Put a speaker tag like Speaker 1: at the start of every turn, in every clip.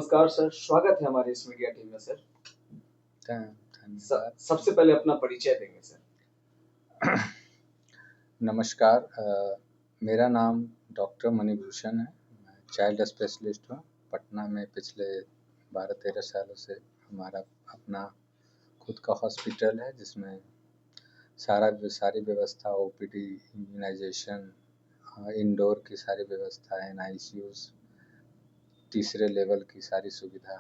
Speaker 1: नमस्कार सर, स्वागत है हमारे इस मीडिया टीम में सर।
Speaker 2: धन्यवाद।
Speaker 1: सबसे पहले अपना परिचय देंगे सर।
Speaker 2: नमस्कार, मेरा नाम डॉक्टर मणिभूषण है। मैं चाइल्ड स्पेशलिस्ट हूँ। पटना में पिछले 12-13 सालों से हमारा अपना खुद का हॉस्पिटल है, जिसमें सारी व्यवस्था, ओपीडी, इम्यूनाइजेशन, इंडोर की सारी व्यवस्थाएं, आईसीयूज, तीसरे लेवल की सारी सुविधा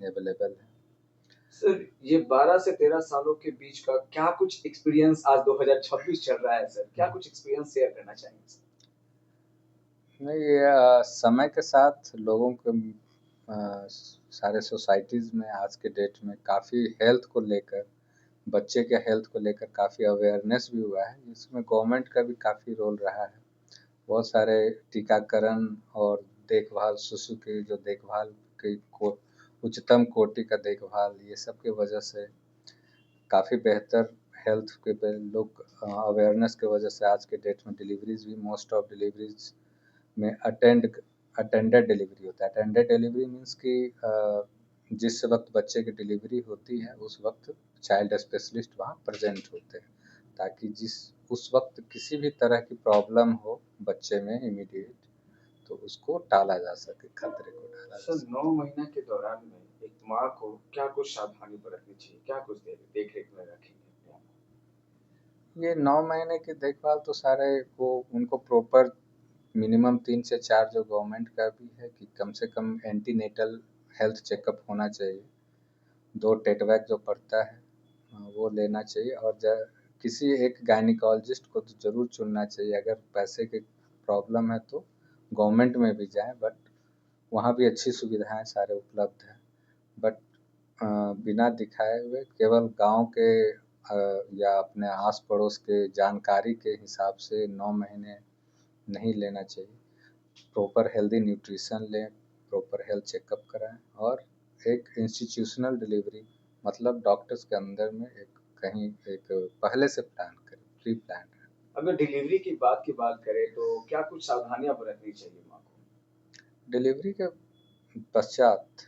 Speaker 2: अवेलेबल है।
Speaker 1: सर, ये 12 से 13 सालों के बीच का क्या कुछ एक्सपीरियंस, आज 2026 चल रहा है सर, क्या कुछ एक्सपीरियंस शेयर करना चाहेंगे सर?
Speaker 2: नहीं, ये समय के साथ लोगों के सारे सोसाइटीज़ में आज के डेट में काफ़ी हेल्थ को लेकर, बच्चे के हेल्थ को लेकर काफ़ी अवेयरनेस भी हुआ है, जिसमें गवर्नमेंट का भी काफ़ी रोल रहा है। बहुत सारे टीकाकरण और देखभाल, शिशु की जो देखभाल की उच्चतम कोटि का देखभाल, ये सब की वजह से काफ़ी बेहतर हेल्थ के लोग अवेयरनेस की वजह से आज के डेट में डिलीवरीज भी, मोस्ट ऑफ डिलीवरीज में अटेंडेड डिलीवरी होता है। अटेंडेड डिलीवरी मीन्स कि जिस वक्त बच्चे की डिलीवरी होती है उस वक्त चाइल्ड स्पेशलिस्ट वहाँ प्रेजेंट होते हैं, ताकि उस वक्त किसी भी तरह की प्रॉब्लम हो बच्चे में इमीडिएट, तो उसको टाला जा सके, खतरे को टाला जा
Speaker 1: सर,
Speaker 2: सके।
Speaker 1: 9 महीने के दौरान में एक माँ को क्या कुछ सावधानी बरतनी चाहिए, क्या कुछ देख रेख में रखेंगे अपने आप
Speaker 2: ये 9 महीने की देखभाल तो सारे वो उनको प्रॉपर मिनिमम 3 से 4 जो गवर्नमेंट का भी है कि कम से कम एंटीनेटल हेल्थ चेकअप होना चाहिए। 2 टेटवैक जो पड़ता है वो लेना चाहिए, और किसी एक गायनिकोलॉजिस्ट को तो ज़रूर चुनना चाहिए। अगर पैसे की प्रॉब्लम है तो गवर्नमेंट में भी जाएं, बट वहाँ भी अच्छी सुविधाएं सारे उपलब्ध हैं। बट बिना दिखाए हुए केवल गांव के या अपने आस पड़ोस के जानकारी के हिसाब से 9 महीने नहीं लेना चाहिए। प्रॉपर हेल्दी न्यूट्रिशन लें, प्रॉपर हेल्थ चेकअप कराएं, और एक इंस्टीट्यूशनल डिलीवरी, मतलब डॉक्टर्स के अंदर में कहीं एक पहले से प्लान करें, प्री प्लान है।
Speaker 1: अगर डिलीवरी की बात करें तो क्या कुछ सावधानियां बरतनी चाहिए माँ को?
Speaker 2: डिलीवरी के पश्चात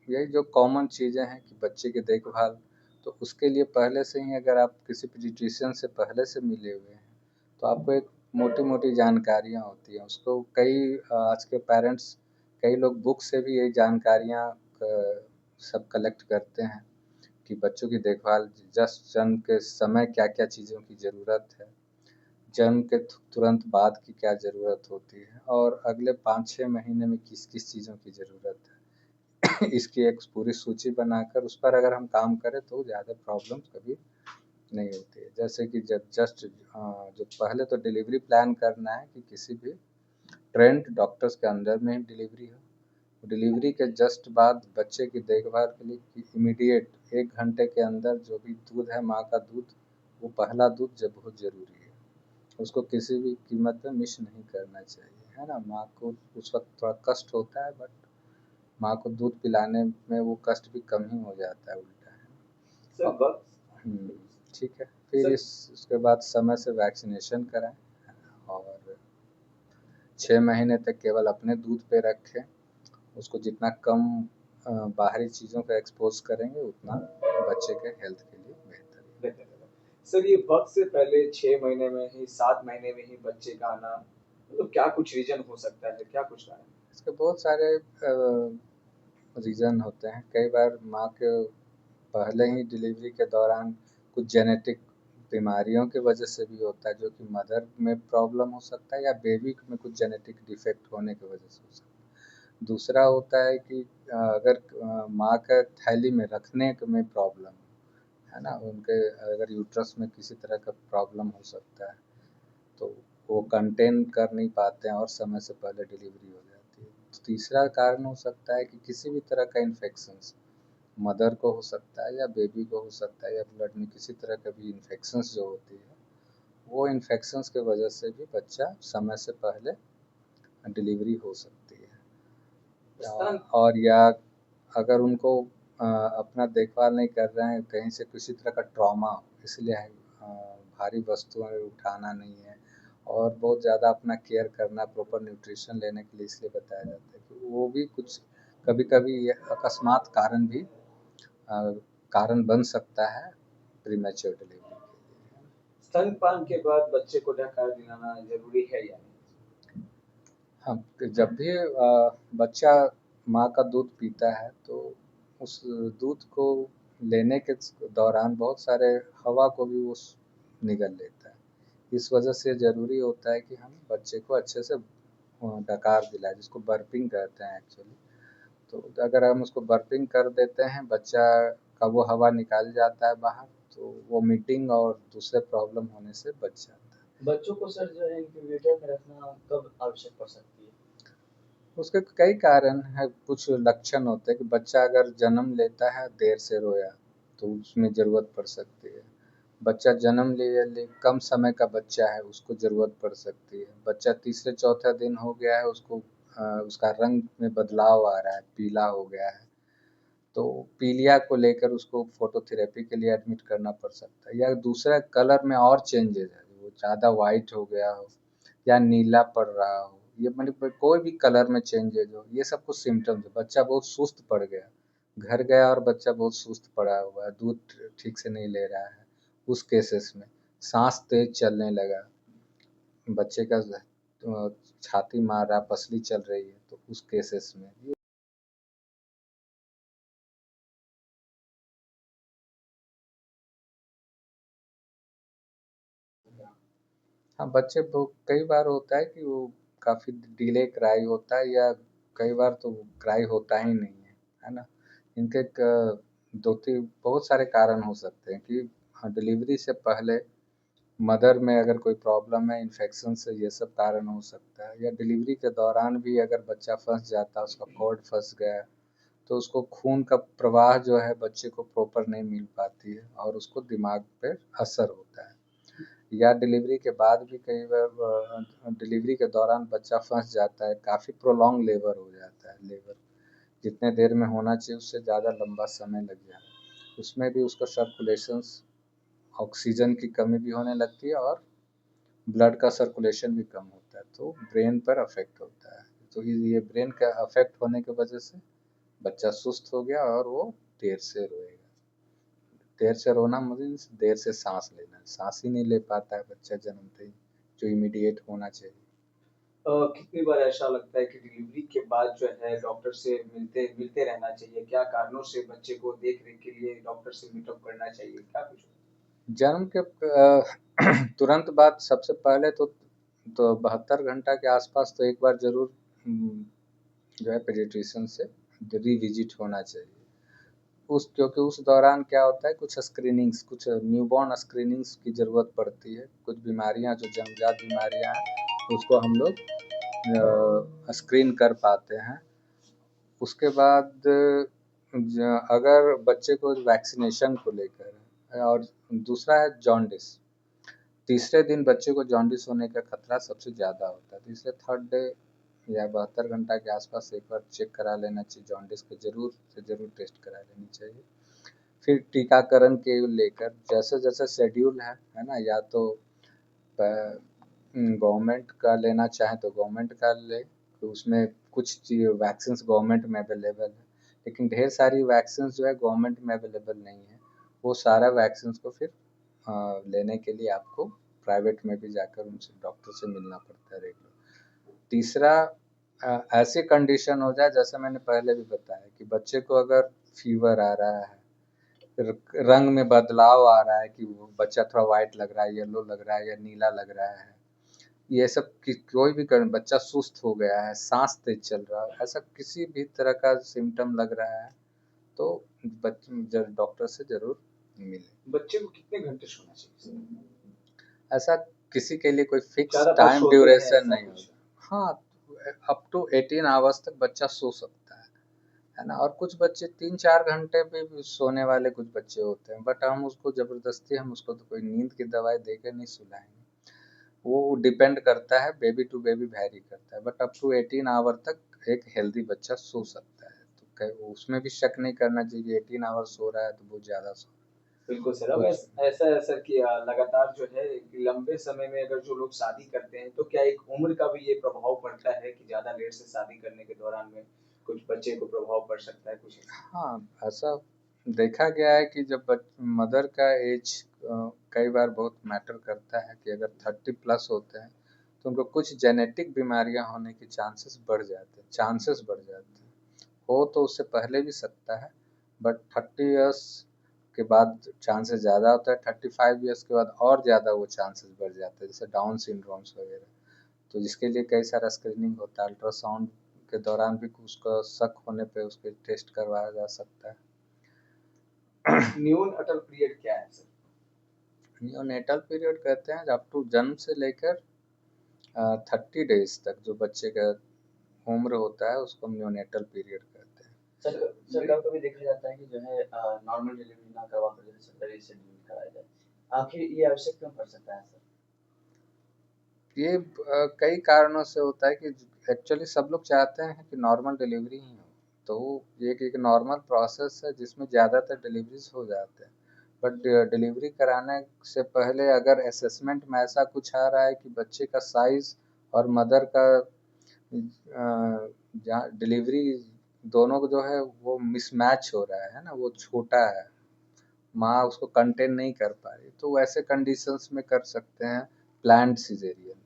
Speaker 2: यही जो कॉमन चीज़ें हैं कि बच्चे की देखभाल, तो उसके लिए पहले से ही अगर आप किसी पीडियाट्रिशियन से पहले से मिले हुए हैं तो आपको एक मोटी मोटी जानकारियाँ होती हैं। उसको आज के पेरेंट्स, कई लोग बुक से भी यही जानकारियाँ सब कलेक्ट करते हैं कि बच्चों की देखभाल जस्ट जन्म के समय क्या क्या चीज़ों की ज़रूरत है, जन्म के तुरंत बाद की क्या ज़रूरत होती है, और अगले 5-6 महीने में किस किस चीज़ों की ज़रूरत है। इसकी एक पूरी सूची बनाकर उस पर अगर हम काम करें तो ज़्यादा प्रॉब्लम कभी नहीं होती है। जैसे कि जब जस्ट जो पहले तो डिलीवरी प्लान करना है कि किसी भी ट्रेंड डॉक्टर्स के अंदर में ही डिलीवरी हो। डिलीवरी के जस्ट बाद बच्चे की देखभाल के लिए इमीडिएट 1 घंटे के अंदर जो भी दूध है, माँ का दूध, वो पहला दूध जब बहुत ज़रूरी है, उसको किसी भी कीमत पे मिस नहीं करना चाहिए, है ना। माँ को उस वक्त थोड़ा कष्ट होता है, बट माँ को दूध पिलाने में वो कष्ट भी कम ही हो जाता है, उल्टा है।
Speaker 1: सर,
Speaker 2: और
Speaker 1: वक्त
Speaker 2: ठीक है, फिर
Speaker 1: सर,
Speaker 2: उसके बाद समय से वैक्सीनेशन कराएं, और 6 महीने तक केवल अपने दूध पे रखें। उसको जितना कम बाहरी चीज़ों का एक्सपोज करेंगे उतना बच्चे के हेल्थ के लिए बेहतर है।
Speaker 1: बेहतर है सर। ये वक्त से पहले 6 महीने में ही, 7 महीने में ही बच्चे का आना, मतलब क्या कुछ रीजन हो सकता है, क्या कुछ कारण?
Speaker 2: इसके बहुत सारे रीज़न होते हैं। कई बार माँ के पहले ही डिलीवरी के दौरान कुछ जेनेटिक बीमारियों की वजह से भी होता है, जो कि मदर में प्रॉब्लम हो सकता है या बेबी में कुछ जेनेटिक डिफेक्ट होने की वजह से हो सकता है। दूसरा होता है कि अगर माँ के थैली में रखने में प्रॉब्लम है ना, उनके अगर यूट्रस में किसी तरह का प्रॉब्लम हो सकता है, तो वो कंटेन कर नहीं पाते हैं और समय से पहले डिलीवरी हो जाती है। तो तीसरा कारण हो सकता है कि किसी भी तरह का इन्फेक्शंस, मदर को हो सकता है या बेबी को हो सकता है, या ब्लड में किसी तरह का भी इन्फेक्शंस जो होती है, वो इन्फेक्शंस की वजह से भी बच्चा समय से पहले डिलीवरी हो सकती है।
Speaker 1: स्तन
Speaker 2: और या अगर उनको अपना देखभाल नहीं कर रहे हैं, कहीं से किसी तरह का ट्रॉमा हो, इसलिए भारी वस्तुएं उठाना नहीं है, और बहुत ज़्यादा अपना केयर करना, प्रॉपर न्यूट्रिशन लेने के लिए इसलिए बताया जाता है कि वो भी कुछ कभी-कभी ये अकस्मात कारण भी कारण बन सकता है प्रीमैच्योर डिलीवरी के लिए।
Speaker 1: स्तनपान के बाद बच्चे को ढका दिलाना ज़रूरी है या नहीं?
Speaker 2: हाँ, जब भी बच्चा माँ का दूध पीता है तो उस दूध को लेने के दौरान बहुत सारे हवा को भी वो निगल लेता है। इस वजह से ज़रूरी होता है कि हम बच्चे को अच्छे से डकार दिलाएं, जिसको बर्पिंग कहते हैं एक्चुअली। तो अगर हम उसको बर्पिंग कर देते हैं, बच्चा का वो हवा निकाल जाता है बाहर, तो वोमिटिंग और दूसरे प्रॉब्लम होने से बच जाता है।
Speaker 1: बच्चों को सर जो है इंक्यूबेटर में रखना कब आवश्यक पड़ सकती है?
Speaker 2: उसके कई कारण है, कुछ लक्षण होते हैं कि बच्चा अगर जन्म लेता है देर से रोया तो उसमें ज़रूरत पड़ सकती है। बच्चा जन्म ले कम समय का बच्चा है, उसको ज़रूरत पड़ सकती है। बच्चा तीसरे चौथे दिन हो गया है, उसको उसका रंग में बदलाव आ रहा है, पीला हो गया है, तो पीलिया को लेकर उसको फोटोथेरेपी के लिए एडमिट करना पड़ सकता है। या दूसरा कलर में और चेंजेस है, वो ज़्यादा वाइट हो गया हो या नीला पड़ रहा हो, ये मतलब कोई भी कलर में चेंजेज हो, ये सब कुछ सिम्टम्स है। बच्चा बहुत सुस्त पड़ गया, घर गया और बच्चा बहुत सुस्त पड़ा हुआ है, दूध ठीक से नहीं ले रहा है, उस केसेस में सांस तेज चलने लगा, बच्चे का छाती मार रहा, पसली चल रही है, तो उस केसेस में हाँ, बच्चे कई बार होता है कि वो काफ़ी डिले क्राई होता है, या कई बार तो क्राई होता ही नहीं है ना? इनके दो तीन बहुत सारे कारण हो सकते हैं कि हाँ, डिलीवरी से पहले मदर में अगर कोई प्रॉब्लम है, इन्फेक्शन से, ये सब कारण हो सकता है। या डिलीवरी के दौरान भी अगर बच्चा फंस जाता है, उसका कॉर्ड फंस गया, तो उसको खून का प्रवाह जो है बच्चे को प्रॉपर नहीं मिल पाती है और उसको दिमाग पे असर होता है। या डिलीवरी के बाद भी कई बार डिलीवरी के दौरान बच्चा फंस जाता है, काफ़ी प्रोलॉन्ग लेबर हो जाता है, लेबर जितने देर में होना चाहिए उससे ज़्यादा लंबा समय लग जाता है, उसमें भी उसको सर्कुलेशंस, ऑक्सीजन की कमी भी होने लगती है और ब्लड का सर्कुलेशन भी कम होता है, तो ब्रेन पर अफेक्ट होता है। तो ये ब्रेन का अफेक्ट होने की वजह से बच्चा सुस्त हो गया और वो देर से रोएगा। देर से रोना मीन्स देर से सांस लेना, सांस ही नहीं ले पाता है बच्चा जन्मते ही, जो इमीडिएट होना चाहिए।
Speaker 1: कितनी बार ऐसा लगता है कि डिलीवरी के बाद जो है डॉक्टर से मिलते मिलते रहना चाहिए? क्या कारणों से बच्चे को देख रेख के लिए डॉक्टर से मीटअप करना चाहिए? क्या कुछ?
Speaker 2: जन्म के तुरंत बाद सबसे पहले तो 72 घंटा के आसपास तो एक बार जरूर जो है पीडियाट्रिशियन से रिविजिट होना चाहिए। उस क्योंकि उस दौरान क्या होता है, कुछ स्क्रीनिंग्स, कुछ न्यूबॉर्न स्क्रीनिंग्स की ज़रूरत पड़ती है। कुछ बीमारियां जो जन्मजात बीमारियां हैं उसको हम लोग स्क्रीन कर पाते हैं। उसके बाद अगर बच्चे को वैक्सीनेशन को लेकर है, और दूसरा है जॉन्डिस। तीसरे दिन बच्चे को जॉन्डिस होने का खतरा सबसे ज़्यादा होता है, तो इसलिए थर्ड डे या 72 घंटा के आसपास एक बार चेक करा लेना चाहिए, जॉन्डिस के ज़रूर से ज़रूर टेस्ट करा लेनी चाहिए। फिर टीकाकरण के लेकर जैसे जैसे शेड्यूल है ना, या तो गवर्नमेंट का लेना चाहें तो गवर्नमेंट का ले, तो उसमें कुछ वैक्सीन गवर्नमेंट में अवेलेबल है, लेकिन ढेर सारी वैक्सीन जो है गवर्नमेंट में अवेलेबल नहीं है। वो सारा वैक्सीन को फिर लेने के लिए आपको प्राइवेट में भी जाकर उनसे डॉक्टर से मिलना पड़ता है रेगुलर। तीसरा, ऐसी कंडीशन हो जाए जैसे मैंने पहले भी बताया कि बच्चे को अगर फीवर आ रहा है, रंग में बदलाव आ रहा है, कि वो बच्चा थोड़ा वाइट लग रहा है, येलो लग रहा है या नीला लग रहा है, ये सब कोई भी कारण, बच्चा सुस्त हो गया है, सांस तेज चल रहा है, ऐसा किसी भी तरह का सिम्टम लग रहा है, तो बच्चे डॉक्टर से जरूर मिले।
Speaker 1: बच्चे को कितने घंटे सोना चाहिए?
Speaker 2: ऐसा किसी के लिए कोई फिक्स
Speaker 1: ज्यादातर
Speaker 2: टाइम
Speaker 1: सोते हैं
Speaker 2: ड्यूरेशन
Speaker 1: ऐसा
Speaker 2: नहीं
Speaker 1: कुछ?
Speaker 2: होता। हाँ, अप टू 18 आवर्स तक बच्चा सो सकता है ना? और कुछ बच्चे 3-4 घंटे पे भी सोने वाले कुछ बच्चे होते हैं, बट हम उसको जबरदस्ती, हम उसको तो कोई नींद की दवाई देकर नहीं सुलाएंगे। वो डिपेंड करता है, बेबी टू बेबी वैरी करता है, बट अप टू 18 आवर तक एक हेल्दी बच्चा सो सकता है। तो उसमें भी शक नहीं करना चाहिए, 18 आवर सो रहा है तो बहुत ज़्यादा सो रहा है।
Speaker 1: बिल्कुल सर। अब
Speaker 2: कुछ
Speaker 1: ऐसा है सर कि लगातार जो है कि लंबे समय में अगर जो लोग शादी करते हैं, तो क्या एक उम्र का भी ये प्रभाव पड़ता है कि ज़्यादा लेट से शादी करने के दौरान में कुछ बच्चे को प्रभाव पड़ सकता है, कुछ ऐसा?
Speaker 2: हाँ, ऐसा देखा गया है कि जब मदर का एज कई बार बहुत मैटर करता है कि अगर 30+ होते हैं तो उनको कुछ जेनेटिक बीमारियां होने के चांसेस बढ़ जाते हैं। हो तो उससे पहले भी सकता है, बट 30 इयर्स के बाद चांसेस ज़्यादा होता है। 35 इयर्स के बाद और ज़्यादा वो चांसेस बढ़ जाते हैं, जैसे डाउन सिंड्रोम्स वगैरह। तो जिसके लिए कई सारा स्क्रीनिंग होता है, अल्ट्रासाउंड के दौरान भी उसका शक होने पे उसके टेस्ट करवाया जा सकता है।
Speaker 1: नियोनटल पीरियड क्या है सर?
Speaker 2: नियोनेटल पीरियड कहते हैं अप टू जन्म से लेकर 30 डेज तक जो बच्चे का उम्र होता है उसको हम नियोनेटल पीरियड कहते हैं।
Speaker 1: सर सर कभी-कभी देखा जाता है कि जो है नॉर्मल डिलीवरी ना करवा कर जो है सर्जरी से डिलीवरी कराया जाए। आखिर ये आवश्यक क्यों पड़ सकता है सर?
Speaker 2: ये कई कारणों से होता है कि एक्चुअली सब लोग चाहते हैं कि नॉर्मल डिलीवरी ही हो। तो ये एक नॉर्मल प्रोसेस है जिसमें ज़्यादातर डिलीवरीज हो जाते हैं। बट डिलीवरी कराने से पहले अगर असेसमेंट में ऐसा कुछ आ रहा है कि बच्चे का साइज़ और मदर का जहाँ डिलीवरी दोनों को जो है वो मिसमैच हो रहा है ना, वो छोटा है, माँ उसको कंटेन नहीं कर पा रही, तो वैसे कंडीशंस में कर सकते हैं प्लान्ड सिजेरियन।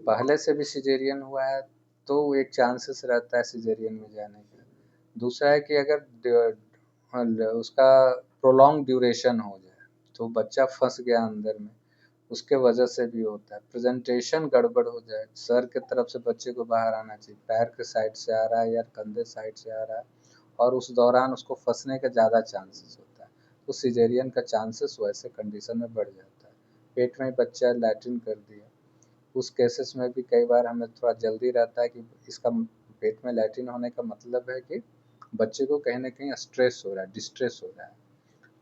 Speaker 2: पहले से भी सिजेरियन हुआ है तो एक चांसेस रहता है सिजेरियन में जाने का। दूसरा है कि अगर उसका प्रोलॉन्ग ड्यूरेशन हो जाए तो बच्चा फंस गया अंदर में, उसके वजह से भी होता है। प्रेजेंटेशन गड़बड़ हो जाए, सर के तरफ से बच्चे को बाहर आना चाहिए, पैर के साइड से आ रहा है या कंधे साइड से आ रहा है, और उस दौरान उसको फंसने का ज़्यादा चांसेस होता है, तो सिजेरियन का चांसेस वैसे कंडीशन में बढ़ जाता है। पेट में बच्चा लैट्रिन कर दिया, उस केसेस में भी कई बार हमें थोड़ा जल्दी रहता है कि इसका पेट में लैट्रिन होने का मतलब है कि बच्चे को कहीं ना कहीं स्ट्रेस हो रहा है, डिस्ट्रेस हो रहा है,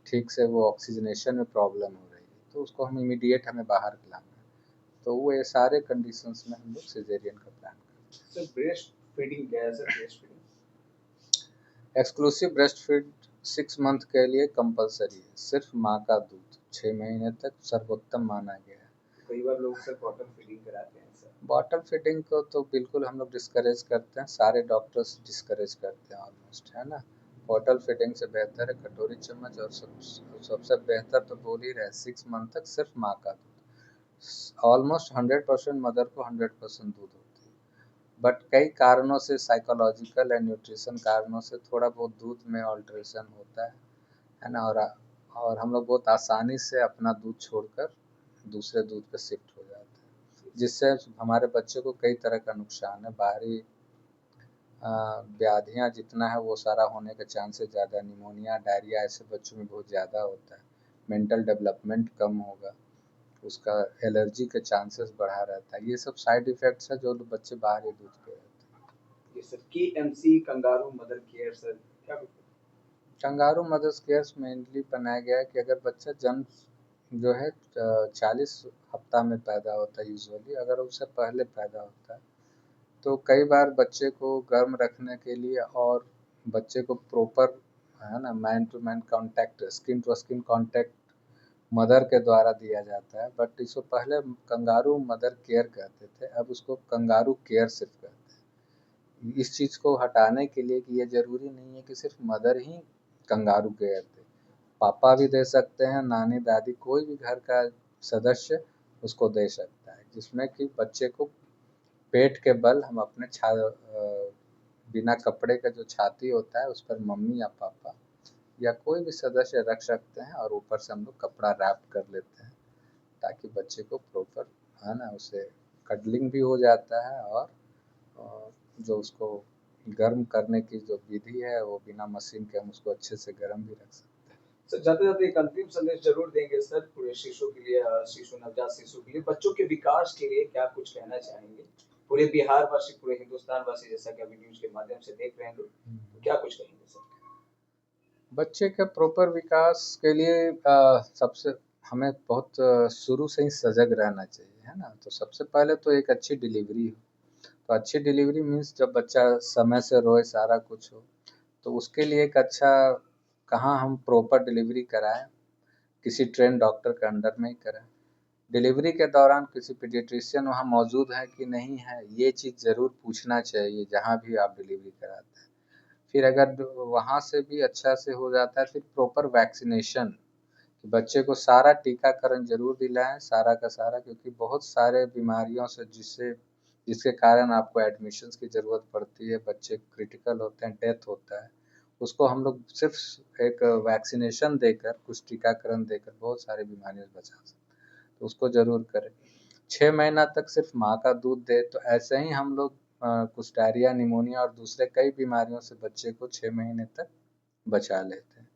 Speaker 2: ठीक से वो ऑक्सीजनेशन में प्रॉब्लम हो रही है, तो उसको हम इमीडिएट हमें बाहर लाना है। तो वो ये सारे कंडीशंस में हम लोग सिजेरियन का प्लान करते हैं।
Speaker 1: सर ब्रेस्ट फीडिंग क्या है sir, breast feeding?
Speaker 2: Exclusive breast feed 6 month के लिए कंपलसरी है, सिर्फ माँ का दूध 6 महीने तक सर्वोत्तम माना गया है।
Speaker 1: कई बार लोग सर बॉटल फीडिंग कराते हैं सर।
Speaker 2: बॉटल फीडिंग को तो बिल्कुल हम लोग डिस्करेज करते हैं, सारे डॉक्टर्स डिस्करेज करते हैं ऑलमोस्ट, है ना। बॉटल फीडिंग से बेहतर है कटोरी चम्मच, और सबसे बेहतर तो बोल ही रहे 6 मंथ तक सिर्फ माँ का दूध। ऑलमोस्ट 100% मदर को 100% दूध होती है, बट कई कारणों से साइकोलॉजिकल एंड न्यूट्रिशन कारणों से थोड़ा बहुत दूध में ऑल्ट्रेशन होता है ना। और हम लोग बहुत आसानी से अपना दूध छोड़कर दूसरे दूध पे शिफ्ट हो जाते हैं, जिससे हमारे बच्चे को कई तरह का नुकसान है। बाहरी व्याधियाँ जितना है वो सारा होने का चांसेस ज़्यादा, निमोनिया डायरिया ऐसे बच्चों में बहुत ज़्यादा होता है। मेंटल डेवलपमेंट कम होगा, उसका एलर्जी के चांसेस बढ़ा रहता है। ये सब साइड इफ़ेक्ट्स है जो बच्चे बाहरी दूध पे रहते हैं।
Speaker 1: ये sir KMC kangaroo mother care sir क्या कुछ?
Speaker 2: कंगारू मदर्स केयर्स मेनली बनाया गया है कि अगर बच्चा जन्म जो है 40 हफ्ता में पैदा होता है यूजुअली, अगर उससे पहले पैदा होता है तो कई बार बच्चे को गर्म रखने के लिए और बच्चे को प्रॉपर, है ना, man to man contact, skin to skin contact mother के द्वारा दिया जाता है। बट इसको पहले कंगारू मदर केयर कहते थे, अब उसको कंगारू केयर सिर्फ कहते हैं। इस चीज़ को हटाने के लिए कि ये ज़रूरी नहीं है कि सिर्फ मदर ही कंगारू केयर दे, पापा भी दे सकते हैं, नानी दादी कोई भी घर का सदस्य उसको दे सकता है, जिसमें कि बच्चे को पेट के बल हम अपने बिना कपड़े का जो छाती होता है उस पर मम्मी या पापा या कोई भी सदस्य रख सकते हैं, और ऊपर से हम लोग कपड़ा रैप कर लेते हैं ताकि बच्चे को प्रॉपर, है ना, उसे कडलिंग भी हो जाता है, और जो उसको गर्म करने की जो विधि है वो बिना मशीन के हम उसको अच्छे से गर्म भी रख सकते हैं।
Speaker 1: सर जाते-जाते एक अंतिम संदेश ज़रूर देंगे सर पूरे शिशु के लिए, शिशु नवजात शिशु के लिए, बच्चों के विकास के लिए क्या कुछ कहना चाहेंगे? पूरे बिहार वासी, पूरे हिंदुस्तान वासी जैसा कि अभी न्यूज़ के माध्यम से देख रहे हैं लोग, तो क्या कुछ कहेंगे सर?
Speaker 2: बच्चे के प्रॉपर विकास के लिए सबसे हमें बहुत शुरू से ही सजग रहना चाहिए, है ना। तो सबसे पहले तो एक अच्छी डिलीवरी हो, तो अच्छी डिलीवरी मीन्स जब बच्चा समय से रोए, सारा कुछ हो, तो उसके लिए एक अच्छा, कहाँ हम प्रॉपर डिलीवरी कराएं, किसी ट्रेन डॉक्टर के अंडर में ही कराएं। डिलीवरी के दौरान किसी पीडियाट्रिशियन वहाँ मौजूद है कि नहीं है, ये चीज़ ज़रूर पूछना चाहिए जहाँ भी आप डिलीवरी कराते हैं। फिर अगर वहाँ से भी अच्छा से हो जाता है, फिर प्रॉपर वैक्सीनेशन, बच्चे को सारा टीकाकरण ज़रूर दिलाएं, सारा का सारा, क्योंकि बहुत सारे बीमारियों से जिसके कारण आपको एडमिशन्स की ज़रूरत पड़ती है, बच्चे क्रिटिकल होते हैं, डेथ होता है, उसको हम लोग सिर्फ एक वैक्सीनेशन देकर, कुछ टीकाकरण देकर बहुत सारी बीमारियों से बचा सकते हैं। तो उसको ज़रूर करें। 6 महीना तक सिर्फ माँ का दूध दे, तो ऐसे ही हम लोग कुछ डायरिया, निमोनिया और दूसरे कई बीमारियों से बच्चे को 6 महीने तक बचा लेते हैं।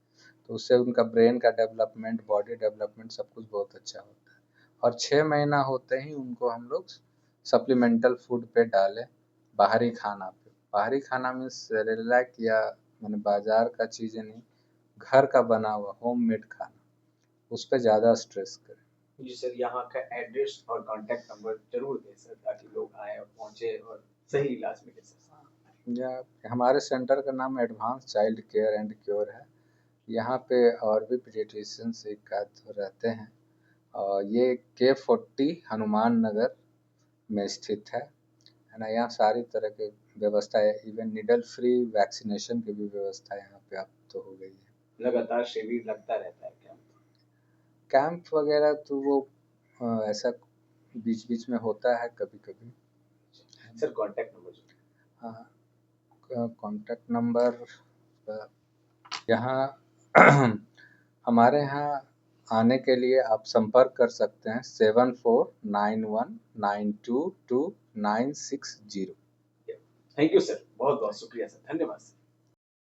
Speaker 2: तो उससे उनका ब्रेन का डेवलपमेंट, बॉडी डेवलपमेंट सब कुछ बहुत अच्छा होता है। और 6 महीना होते ही उनको हम लोग सप्लीमेंटल फूड पे डालें, बाहरी खाना पे। बाहरी खाना मीन्स सेरेलैक या मैंने बाजार का चीज़ें नहीं, घर का बना हुआ होममेड खाना, उस पर ज़्यादा स्ट्रेस करें।
Speaker 1: जी सर, यहाँ का एड्रेस और कांटेक्ट नंबर जरूर दें सर, ताकि लोग आए और पहुँचे और सही इलाज मिले सर।
Speaker 2: या हमारे सेंटर का नाम advance child care and cure है। यहाँ पे और भी पीडियाट्रिशियंस एक आध रहते हैं, और ये K40 हनुमान नगर में स्थित है ना। यहाँ सारी तरह की व्यवस्था है, इवन निडल फ्री वैक्सीनेशन की भी व्यवस्था यहाँ पे अब तो हो गई है।
Speaker 1: लगातार शिविर लगता रहता है क्या?
Speaker 2: कैंप वगैरह तो वो ऐसा बीच बीच में होता है कभी कभी।
Speaker 1: Sir contact number?
Speaker 2: हाँ, कांटेक्ट नंबर यहाँ हमारे यहाँ आने के लिए आप संपर्क कर सकते हैं 7491922960।
Speaker 1: थैंक यू सर, बहुत बहुत शुक्रिया सर, धन्यवाद सर।